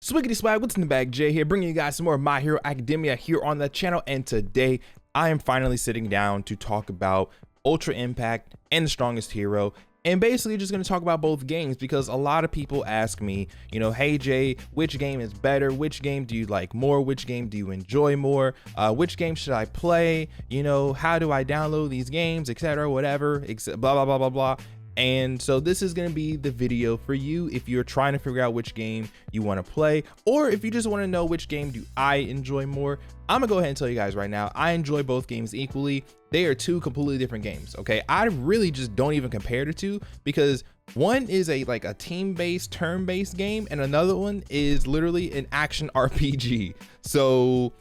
Swiggity swag, what's in the bag? Jay here, bringing you guys some more of My Hero Academia here on the channel. And today, I am finally sitting down to talk about Ultra Impact and The Strongest Hero. And basically just going to talk about both games because a lot of people ask me, hey Jay, which game is better? Which game do you like more? Which game do you enjoy more? Which game should I play? How do I download these games, etc., whatever, blah, blah, blah, blah, blah. And so this is going to be the video for you if you're trying to figure out which game you want to play, or if you just want to know which game do I enjoy more. I'm gonna go ahead and tell you guys right now, I enjoy both games equally. They are two completely different games. Okay, I really just don't even compare the two because one is a team-based, turn-based game, and another one is literally an action RPG. So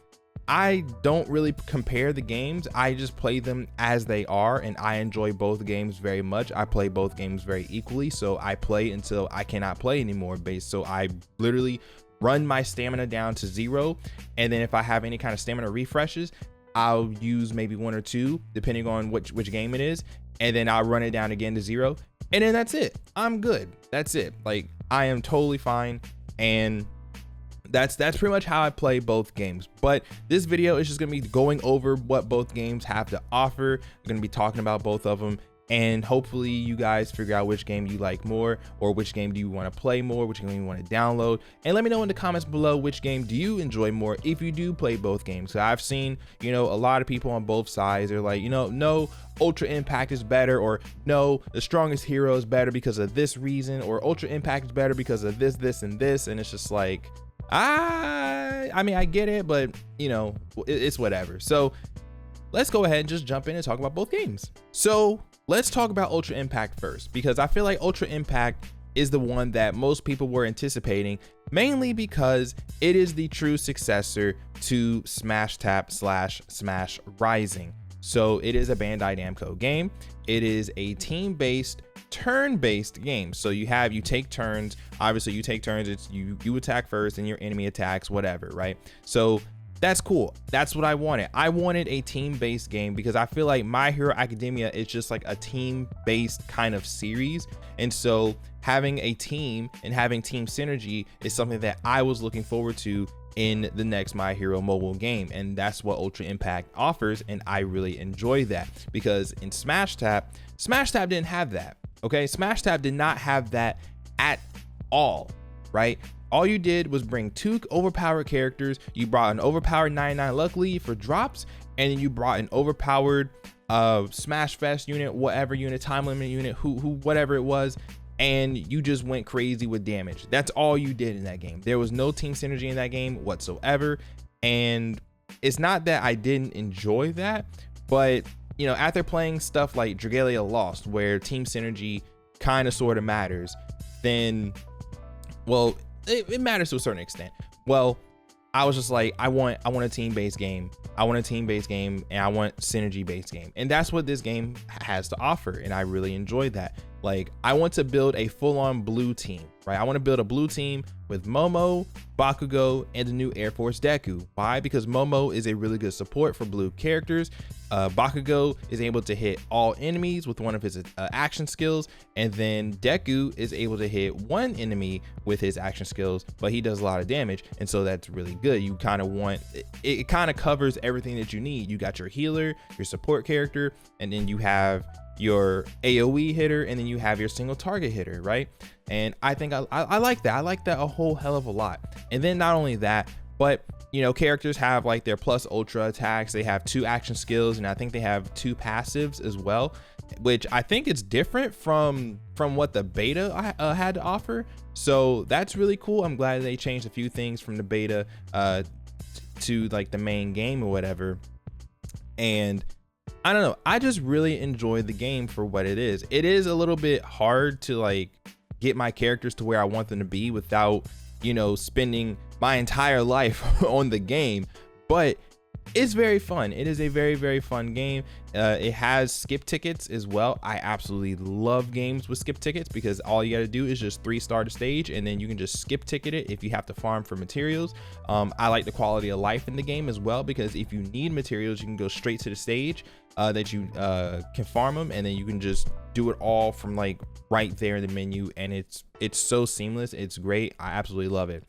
I don't really compare the games. I just play them as they are, and I enjoy both games very much. I play both games very equally, so I play until I cannot play anymore. So I literally run my stamina down to 0, and then if I have any kind of stamina refreshes, I'll use maybe 1 or 2 depending on which game it is, and then I'll run it down again to 0, and then that's it. I'm good. That's it. Like, I am totally fine, and that's pretty much how I play both games. But this video is just gonna be going over what both games have to offer. I'm gonna be talking about both of them, and hopefully you guys figure out which game you like more, or which game do you want to play more, which game you want to download. And let me know in the comments below which game do you enjoy more if you do play both games. So I've seen a lot of people on both sides are like, no, Ultra Impact is better, or no, The Strongest Hero is better because of this reason, or Ultra Impact is better because of this and this. And it's just like, I mean, I get it, but it's whatever. So let's go ahead and just jump in and talk about both games. So let's talk about Ultra Impact first, because I feel like Ultra Impact is the one that most people were anticipating, mainly because it is the true successor to Smash Tap / Smash Rising. So it is a Bandai Namco game. It is a team-based, turn-based game. So you take turns. Obviously you take turns. It's you attack first and your enemy attacks, whatever, right? So that's cool. That's what I wanted. I wanted a team-based game because I feel like My Hero Academia is just like a team-based kind of series. And so having a team and having team synergy is something that I was looking forward to in the next My Hero mobile game, and that's what Ultra Impact offers, and I really enjoy that because in Smash Tap didn't have that. Okay, Smash Tap did not have that at all, right? All you did was bring 2 overpowered characters. You brought an overpowered 99 luckily for drops, and then you brought an overpowered Smash Fest unit, whatever unit, time limit unit, who whatever it was, and you just went crazy with damage. That's all you did in that game. There was no team synergy in that game whatsoever. And it's not that I didn't enjoy that, but after playing stuff like Dragalia Lost, where team synergy kind of sort of matters, then, well, it matters to a certain extent. Well, I was just like, I want a team-based game. I want a team-based game, and I want synergy-based game. And that's what this game has to offer, and I really enjoyed that. Like, I want to build a full-on blue team, right? I want to build a blue team with Momo, Bakugo, and the new Air Force Deku. Why? Because Momo is a really good support for blue characters. Bakugo is able to hit all enemies with one of his action skills, and then Deku is able to hit one enemy with his action skills, but he does a lot of damage, and so that's really good. You kind of want it kind of covers everything that you need. You got your healer, your support character, and then you have your AoE hitter, and then you have your single target hitter, right? And I think I like that. I like that a whole hell of a lot. And then not only that, but characters have like their plus ultra attacks. They have 2 action skills, and I think they have 2 passives as well, which I think it's different from what the beta had to offer. So that's really cool. I'm glad they changed a few things from the beta to like the main game or whatever. And I don't know, I just really enjoy the game for what it is. It is a little bit hard to like get my characters to where I want them to be without spending my entire life on the game, but it's very fun. It is a very, very fun game. It has skip tickets as well. I absolutely love games with skip tickets because all you got to do is just 3-star the stage, and then you can just skip ticket it if you have to farm for materials. I like the quality of life in the game as well, because if you need materials, you can go straight to the stage that you can farm them, and then you can just do it all from like right there in the menu, and it's so seamless. It's great. I absolutely love it.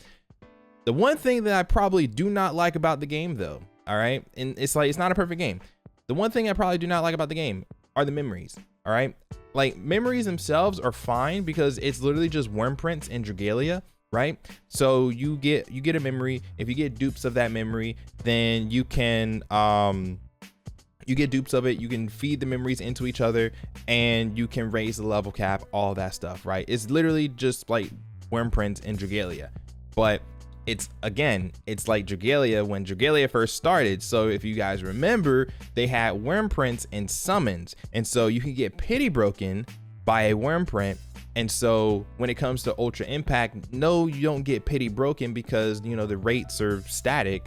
The one thing that I probably do not like about the game though, all right, and it's like, it's not a perfect game. The one thing I probably do not like about the game are the memories, all right? Like, memories themselves are fine because it's literally just worm prints and Dragalia, right? So you get a memory. If you get dupes of that memory, then you can you get dupes of it, you can feed the memories into each other, and you can raise the level cap, all that stuff, right? It's literally just like worm prints and Dragalia. But it's, again, it's like Dragalia when Dragalia first started. So if you guys remember, they had worm prints and summons, and so you can get pity broken by a worm print. And so when it comes to Ultra Impact, no, you don't get pity broken because, you know, the rates are static.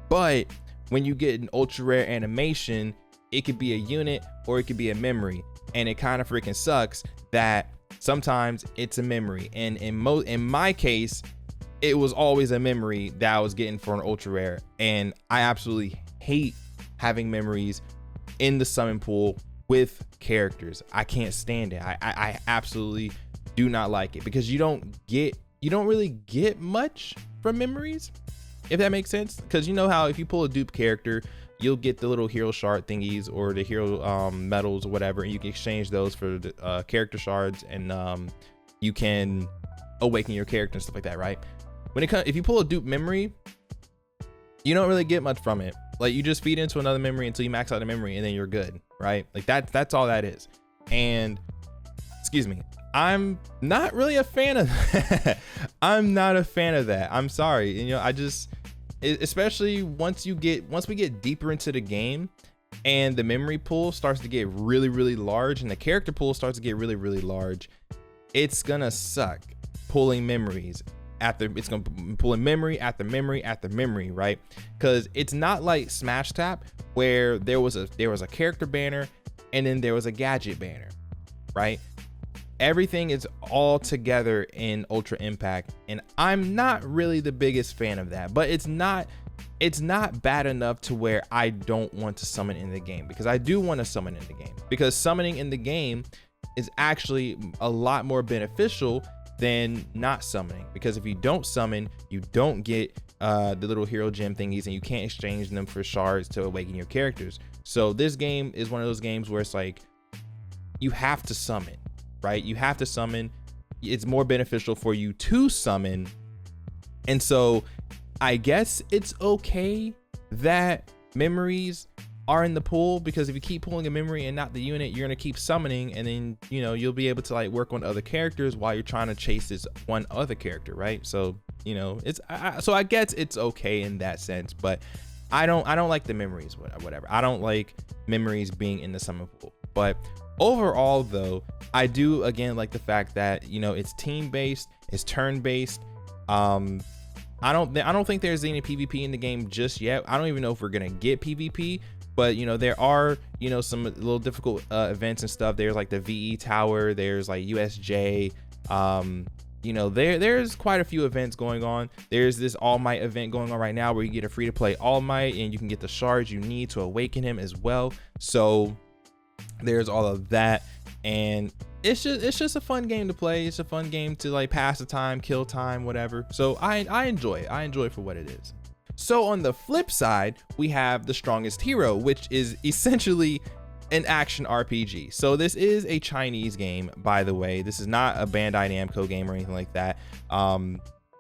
But when you get an ultra rare animation, it could be a unit or it could be a memory, and it kind of freaking sucks that sometimes it's a memory. And in my case, it was always a memory that I was getting for an ultra rare, and I absolutely hate having memories in the summon pool with characters. I can't stand it. I absolutely do not like it because you don't really get much from memories, if that makes sense. Because you know how if you pull a dupe character, you'll get the little hero shard thingies or the hero medals or whatever, and you can exchange those for the character shards, and you can awaken your character and stuff like that, right? When it comes, if you pull a dupe memory, you don't really get much from it. Like, you just feed into another memory until you max out the memory, and then you're good, right? Like that's all that is. And excuse me, I'm not really a fan of that. I'm not a fan of that. I'm sorry. You know, I just, especially once we get deeper into the game and the memory pool starts to get really, really large and the character pool starts to get really, really large, it's gonna suck pulling memories it's gonna pull in memory after memory after memory, right? Because it's not like Smash Tap where there was a character banner and then there was a gadget banner, right? Everything is all together in Ultra Impact, and I'm not really the biggest fan of that. But it's not bad enough to where I don't want to summon in the game, because I do want to summon in the game, because summoning in the game is actually a lot more beneficial than not summoning. Because if you don't summon, you don't get the little hero gem thingies, and you can't exchange them for shards to awaken your characters. So this game is one of those games where it's like you have to summon, right? You have to summon. It's more beneficial for you to summon. And so I guess it's okay that memories are in the pool, because if you keep pulling a memory and not the unit, you're gonna keep summoning, and then, you know, you'll be able to like work on other characters while you're trying to chase this one other character, right? So, you know, it's so I guess it's okay in that sense, but I don't like the memories, whatever. I don't like memories being in the summon pool. But overall though, I do again like the fact that, you know, it's team based, it's turn based. I don't think there's any PvP in the game just yet. I don't even know if we're gonna get PvP, but you know, there are, you know, some little difficult events and stuff. There's like the VE tower, there's like USJ, you know, there's quite a few events going on. There's this All Might event going on right now where you get a free to play All Might, and you can get the shards you need to awaken him as well. So there's all of that, and it's just a fun game to play. It's a fun game to like pass the time, kill time, whatever. So I enjoy it. I enjoy it for what it is. So on the flip side, we have The Strongest Hero, which is essentially an action RPG. So this is a Chinese game, by the way. This is not a Bandai Namco game or anything like that.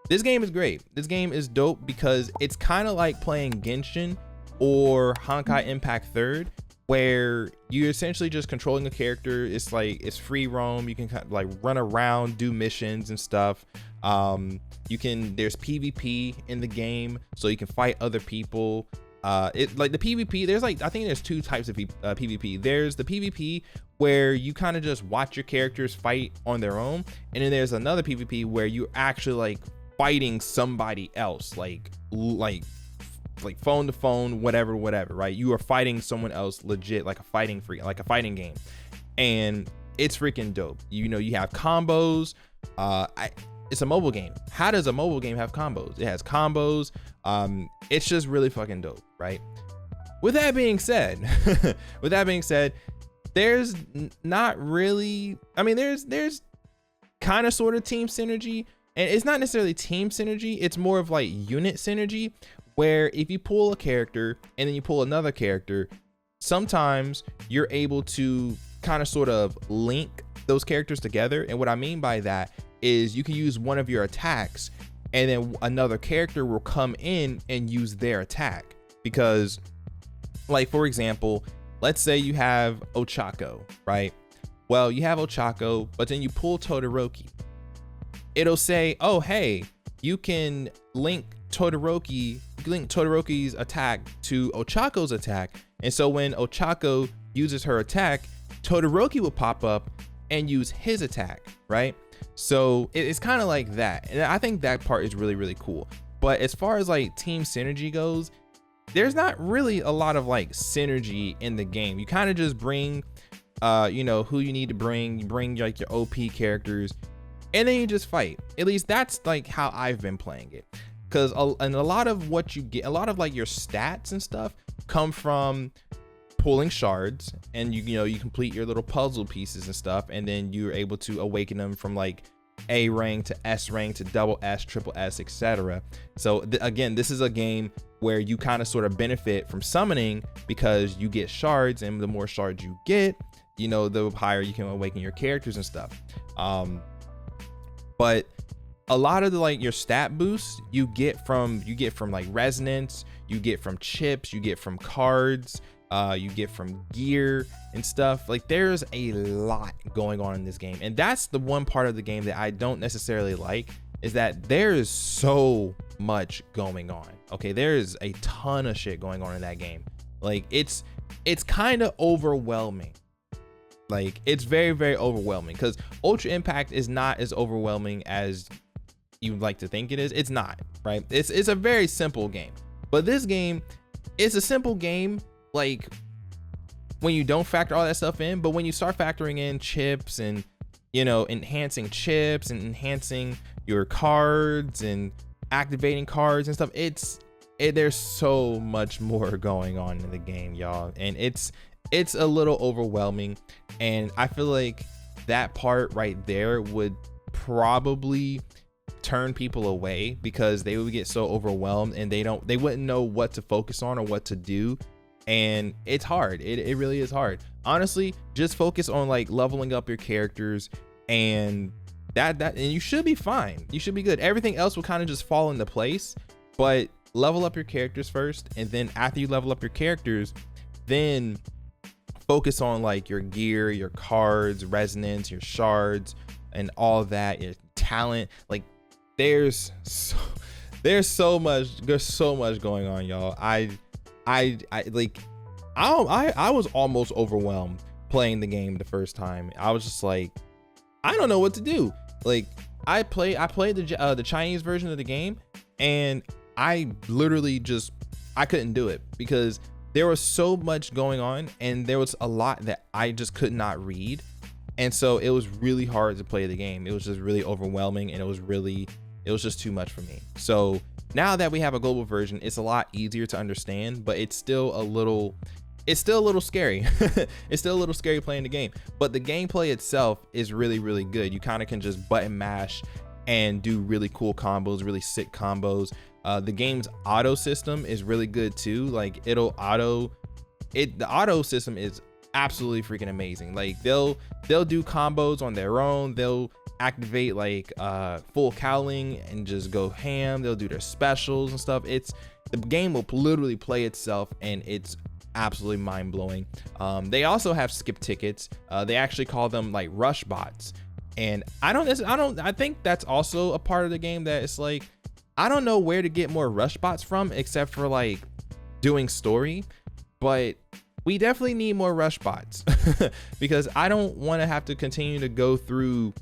This game is great. This game is dope because it's kind of like playing Genshin or Honkai Impact 3rd, where you're essentially just controlling a character. It's like, it's free roam. You can kind of like run around, do missions and stuff. There's PvP in the game, so you can fight other people. It like the PvP, there's like, I think there's two types of PvP. There's the PvP where you kind of just watch your characters fight on their own, and then there's another PvP where you're actually like fighting somebody else, like phone to phone, whatever, right? You are fighting someone else legit, like a fighting game, and it's freaking dope. You know, you have combos. It's a mobile game. How does a mobile game have combos? It has combos. It's just really fucking dope, right? With that being said, there's not really, I mean, there's kind of sort of team synergy And it's not necessarily team synergy, it's more of like unit synergy, where if you pull a character and then you pull another character, sometimes you're able to kind of sort of link those characters together. And what I mean by that is you can use one of your attacks and then another character will come in and use their attack. Because, like, for example, let's say you have Ochako, right? Well, you have Ochako, but then you pull Todoroki. It'll say, oh, hey, you can link Todoroki's attack to Ochako's attack. And so when Ochako uses her attack, Todoroki will pop up and use his attack, right? So it's kind of like that. And I think that part is really, really cool. But as far as like team synergy goes, there's not really a lot of like synergy in the game. You kind of just bring, you know, who you need to bring. You bring like your OP characters, and then you just fight. At least that's like how I've been playing it. Because and a lot of what you get, a lot of like your stats and stuff come from pulling shards, and you know, you complete your little puzzle pieces and stuff, and then you're able to awaken them from like A rank to S rank to double S, triple S, etc. So again, this is a game where you kind of sort of benefit from summoning because you get shards, and the more shards you get, you know, the higher you can awaken your characters and stuff. But a lot of the like your stat boosts you get from like resonance, you get from chips, you get from cards, you get from gear and stuff. Like, there's a lot going on in this game, and that's the one part of the game that I don't necessarily like, is that there is so much going on. Okay, there is a ton of shit going on in that game. Like, it's kind of overwhelming. Like, it's very, very overwhelming, because Ultra Impact is not as overwhelming as you'd like to think it is. It's not, right? It's a very simple game, but this game is a simple game, like, when you don't factor all that stuff in. But when you start factoring in chips and, you know, enhancing chips and enhancing your cards and activating cards and stuff, there's so much more going on in the game, y'all, and it's a little overwhelming. And I feel like that part right there would probably turn people away, because they would get so overwhelmed and they wouldn't know what to focus on or what to do. And it's hard. It really is hard. Honestly, just focus on like leveling up your characters, and and you should be fine. You should be good. Everything else will kind of just fall into place. But level up your characters first, and then after you level up your characters, then focus on like your gear, your cards, resonance, your shards, and all that, your talent. Like, there's so much going on, y'all. I was almost overwhelmed playing the game the first time. I was just like, I don't know what to do. Like, I played the Chinese version of the game, and I literally I couldn't do it, because there was so much going on, and there was a lot that I just could not read. And so it was really hard to play the game. It was just really overwhelming, and it was just too much for me. So now that we have a global version, it's a lot easier to understand, but it's still a little scary. It's still a little scary playing the game, but the gameplay itself is really, really good. You kind of can just button mash and do really cool combos, really sick combos. The game's auto system is really good too. Like, the auto system is absolutely freaking amazing. Like, they'll do combos on their own. They'll activate like full cowling and just go ham. They'll do their specials and stuff. The game will literally play itself, and it's absolutely mind-blowing. They also have skip tickets. They actually call them like rush bots, and I think that's also a part of the game that it's like, I don't know where to get more rush bots from, except for like doing story, but we definitely need more rush bots because I don't want to have to continue to go through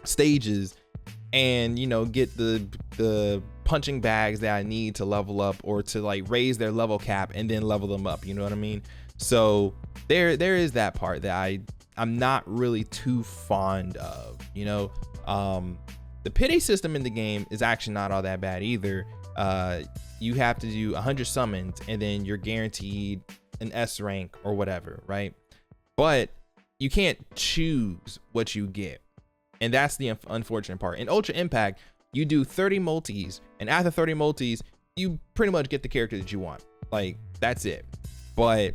stages and, you know, get the punching bags that I need to level up, or to like raise their level cap and then level them up, you know what I mean? So there is that part that I'm not really too fond of, you know. The pity system in the game is actually not all that bad either. You have to do 100 summons, and then you're guaranteed an S rank or whatever, right? But you can't choose what you get. And that's the unfortunate part. In Ultra Impact, you do 30 multis, and after 30 multis, you pretty much get the character that you want. Like, that's it. But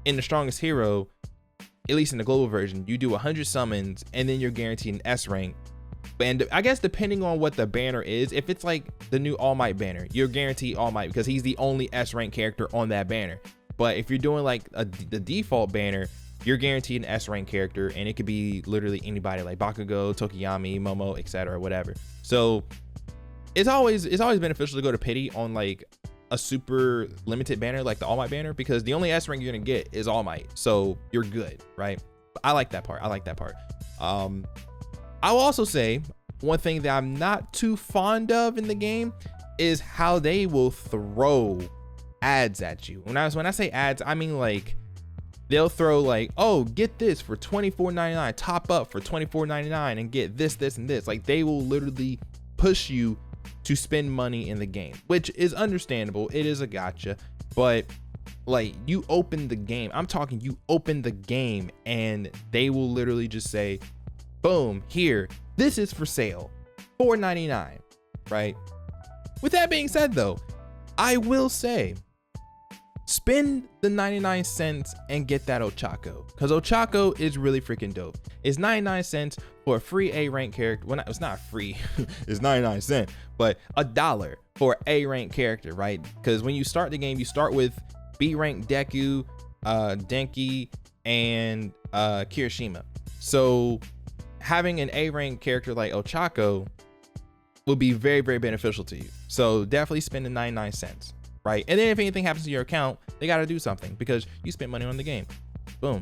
in the Strongest Hero, at least in the global version, you do 100 summons, and then you're guaranteed an S rank. And I guess depending on what the banner is, if it's like the new All Might banner, you're guaranteed All Might because he's the only S rank character on that banner. But if you're doing like the default banner, you're guaranteed an S rank character, and it could be literally anybody like Bakugo, Tokiyami, Momo, etc., whatever. So it's always beneficial to go to pity on like a super limited banner like the All Might banner, because the only S rank you're gonna get is All Might, so you're good, right? I like that part. I will also say one thing that I'm not too fond of in the game is how they will throw ads at you. When I say ads, I mean like they'll throw like, oh, get this for $24.99, top up for $24.99, and get this, this, and this. Like, they will literally push you to spend money in the game, which is understandable. It is a gotcha, but like, you open the game, I'm talking, you open the game, and they will literally just say, boom, here, this is for sale, $4.99, right? With that being said though, I will say, spend the 99 cents and get that Ochako, because Ochako is really freaking dope. It's 99 cents for a free A rank character. Well, it's not free, it's 99 cents, but $1 for A rank character, right? Because when you start the game, you start with B rank Deku, Denki, and Kirishima. So having an A rank character like Ochako will be very, very beneficial to you. So definitely spend the 99 cents. Right? And then if anything happens to your account, they got to do something because you spent money on the game. Boom.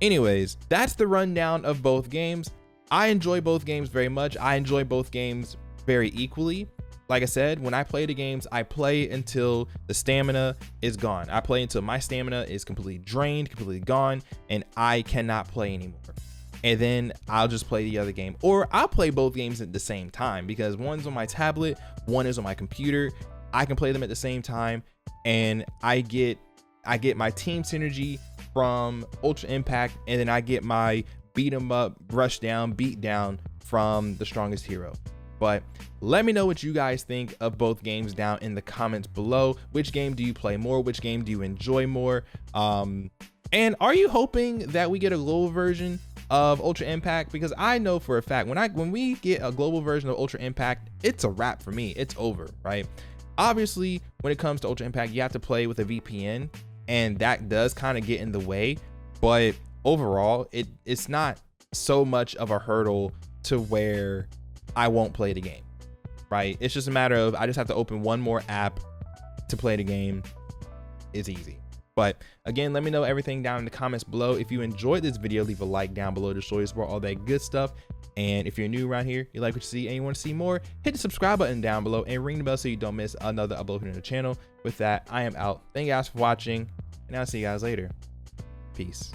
Anyways, that's the rundown of both games. I enjoy both games very much. I enjoy both games very equally. Like I said, when I play the games, I play until the stamina is gone. I play until my stamina is completely drained, completely gone, and I cannot play anymore. And then I'll just play the other game, or I'll play both games at the same time because one's on my tablet, one is on my computer. I can play them at the same time, and I get my team synergy from Ultra Impact, and then I get my beat 'em up, rush down, beat down from the Strongest Hero. But let me know what you guys think of both games down in the comments below. Which game do you play more? Which game do you enjoy more? And are you hoping that we get a global version of Ultra Impact? Because I know for a fact when we get a global version of Ultra Impact, it's a wrap for me. It's over, right? Obviously, when it comes to Ultra Impact, you have to play with a VPN, and that does kind of get in the way. But overall, it's not so much of a hurdle to where I won't play the game, right? It's just a matter of I just have to open one more app to play the game. It's easy. But again, let me know everything down in the comments below. If you enjoyed this video, leave a like down below to show your support, all that good stuff. And if you're new around here, you like what you see and you want to see more, hit the subscribe button down below and ring the bell so you don't miss another upload here on the channel. With that, I am out. Thank you guys for watching, and I'll see you guys later. Peace.